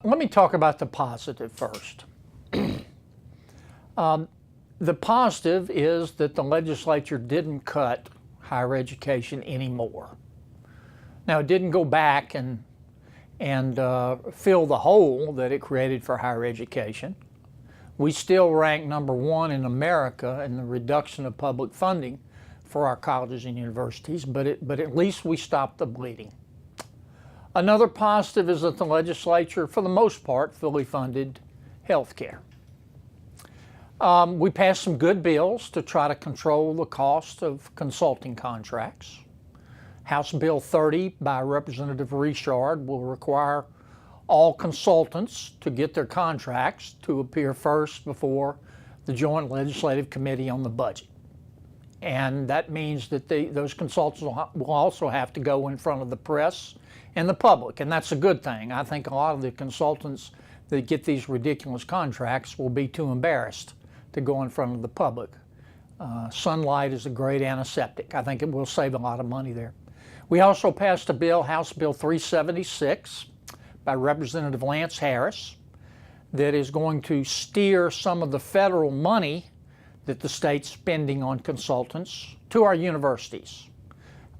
let me talk about the positive first. The positive is that the legislature didn't cut higher education anymore. Now, it didn't go back and fill the hole that it created for higher education. We still rank #1 in America in the reduction of public funding for our colleges and universities, but at least we stopped the bleeding. Another positive is that the legislature, for the most part, fully funded health care. We passed some good bills to try to control the cost of consulting contracts. House Bill 30 by Representative Richard will require all consultants to get their contracts to appear first before the Joint Legislative Committee on the Budget. And that means that those consultants will also have to go in front of the press and the public, and that's a good thing. I think a lot of the consultants that get these ridiculous contracts will be too embarrassed to go in front of the public. Sunlight is a great antiseptic. I think it will save a lot of money there. We also passed a bill, House Bill 376 by Representative Lance Harris, that is going to steer some of the federal money that the state's spending on consultants to our universities.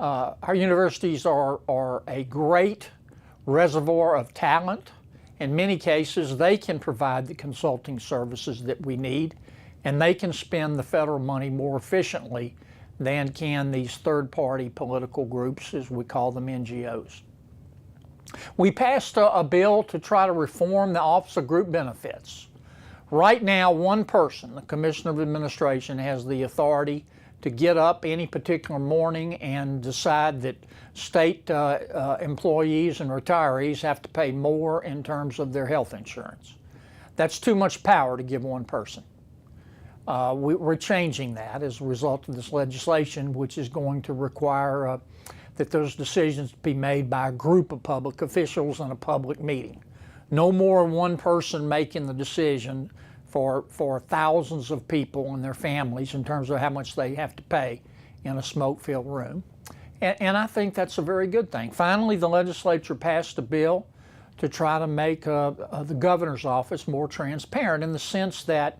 Our universities are a great reservoir of talent. In many cases, they can provide the consulting services that we need, and they can spend the federal money more efficiently than can these third-party political groups, as we call them, NGOs. We passed a bill to try to reform the Office of Group Benefits. Right now, one person, the Commissioner of Administration, has the authority to get up any particular morning and decide that state employees and retirees have to pay more in terms of their health insurance. That's too much power to give one person. We're changing that as a result of this legislation, which is going to require that those decisions be made by a group of public officials in a public meeting. No more than one person making the decision for thousands of people and their families in terms of how much they have to pay in a smoke-filled room. And I think that's a very good thing. Finally, the legislature passed a bill to try to make the governor's office more transparent, in the sense that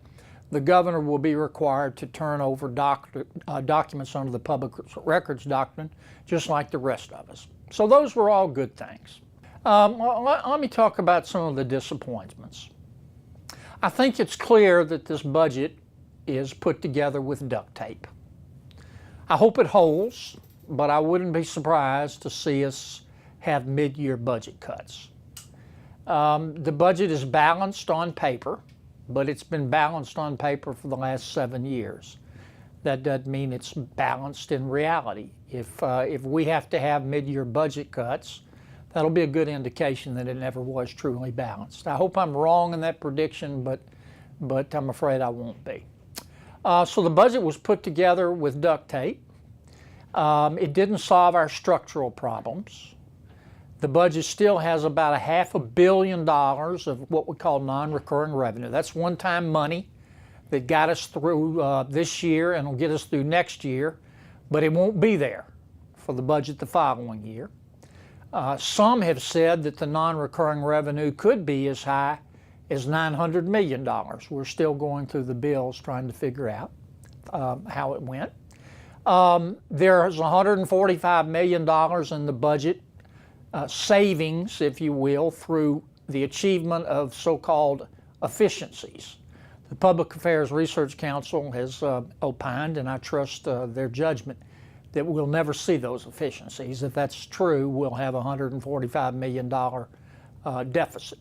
the governor will be required to turn over documents under the Public Records Doctrine, just like the rest of us. So those were all good things. Let me talk about some of the disappointments. I think it's clear that this budget is put together with duct tape. I hope it holds, but I wouldn't be surprised to see us have mid-year budget cuts. The budget is balanced on paper, but it's been balanced on paper for the last 7 years. That doesn't mean it's balanced in reality. If we have to have mid-year budget cuts, that'll be a good indication that it never was truly balanced. I hope I'm wrong in that prediction, but I'm afraid I won't be. So the budget was put together with duct tape. It didn't solve our structural problems. The budget still has about $500 million of what we call non-recurring revenue. That's one-time money that got us through this year and will get us through next year, but it won't be there for the budget the following year. Some have said that the non-recurring revenue could be as high as $900 million. We're still going through the bills trying to figure out how it went. There's $145 million in the budget savings, if you will, through the achievement of so-called efficiencies. The Public Affairs Research Council has opined, and I trust their judgment, that we'll never see those efficiencies. If that's true, we'll have a $145 million deficit.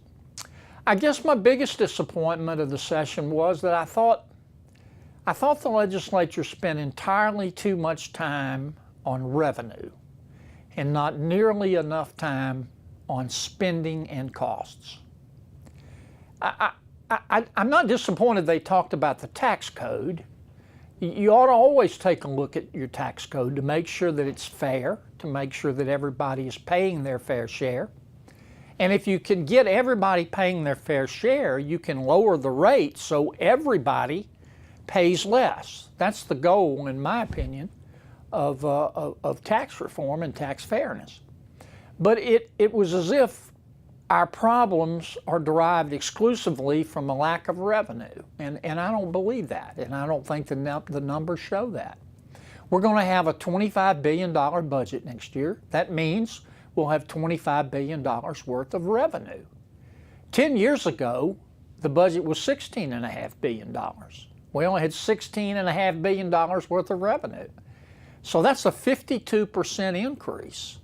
I guess my biggest disappointment of the session was that I thought the legislature spent entirely too much time on revenue and not nearly enough time on spending and costs. I'm not disappointed they talked about the tax code. You ought to always take a look at your tax code to make sure that it's fair, to make sure that everybody is paying their fair share. And if you can get everybody paying their fair share, you can lower the rate so everybody pays less. That's the goal, in my opinion, of tax reform and tax fairness. But it was as if our problems are derived exclusively from a lack of revenue. And I don't believe that, and I don't think the numbers show that. We're going to have a $25 billion budget next year. That means we'll have $25 billion worth of revenue. 10 years ago, the budget was $16.5 billion. We only had $16.5 billion worth of revenue. So that's a 52% increase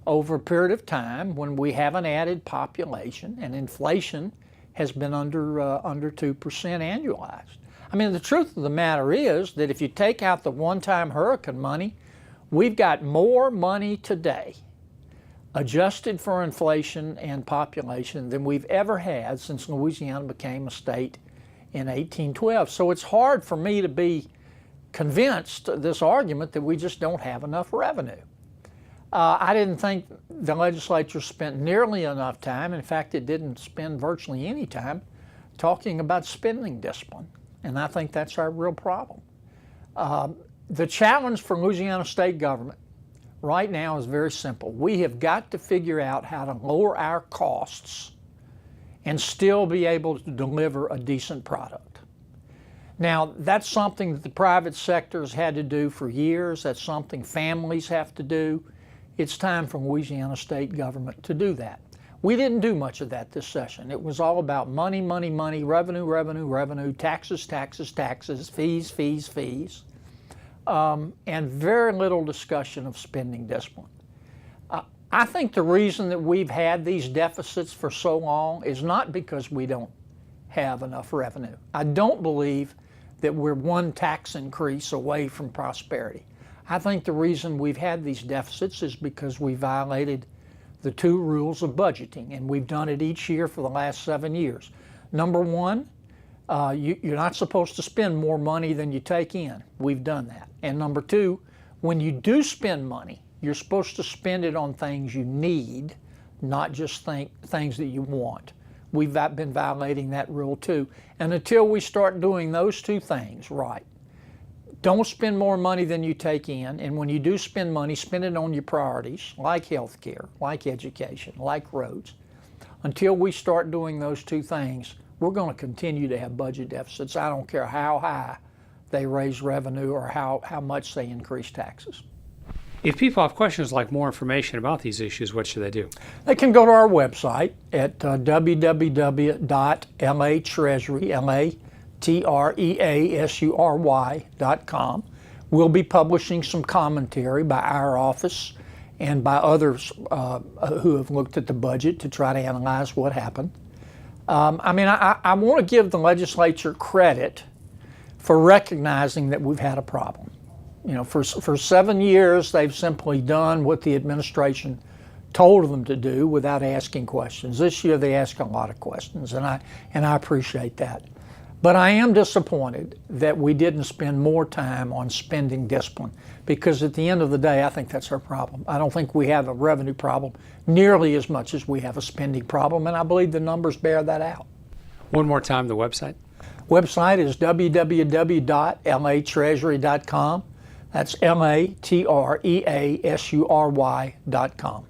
over a period of time when we haven't added population and inflation has been under 2% annualized. I mean, the truth of the matter is that if you take out the one-time hurricane money, we've got more money today adjusted for inflation and population than we've ever had since Louisiana became a state in 1812. So it's hard for me to be convinced this argument that we just don't have enough revenue. I didn't think the legislature spent nearly enough time, in fact it didn't spend virtually any time, talking about spending discipline, and I think that's our real problem. The challenge for Louisiana state government right now is very simple. We have got to figure out how to lower our costs and still be able to deliver a decent product. Now, that's something that the private sector has had to do for years. That's something families have to do. It's time for Louisiana state government to do that. We didn't do much of that this session. It was all about money, money, money, revenue, revenue, revenue, taxes, taxes, taxes, fees, fees, fees, and very little discussion of spending discipline. I think the reason that we've had these deficits for so long is not because we don't have enough revenue. I don't believe that we're one tax increase away from prosperity. I think the reason we've had these deficits is because we violated the two rules of budgeting, and we've done it each year for the last 7 years. Number one, you're not supposed to spend more money than you take in. We've done that. And number two, when you do spend money, you're supposed to spend it on things you need, not just things that you want. We've been violating that rule too. And until we start doing those two things right, don't spend more money than you take in, and when you do spend money, spend it on your priorities, like health care, like education, like roads. Until we start doing those two things, we're going to continue to have budget deficits. I don't care how high they raise revenue or how much they increase taxes. If people have questions like more information about these issues, what should they do? They can go to our website at www.latreasury.com. We'll be publishing some commentary by our office and by others who have looked at the budget to try to analyze what happened. I want to give the legislature credit for recognizing that we've had a problem. You know, for 7 years, they've simply done what the administration told them to do without asking questions. This year, they ask a lot of questions, and I appreciate that. But I am disappointed that we didn't spend more time on spending discipline, because at the end of the day, I think that's our problem. I don't think we have a revenue problem nearly as much as we have a spending problem, and I believe the numbers bear that out. One more time, the website? Website is www.latreasury.com. That's LATREASURY.com.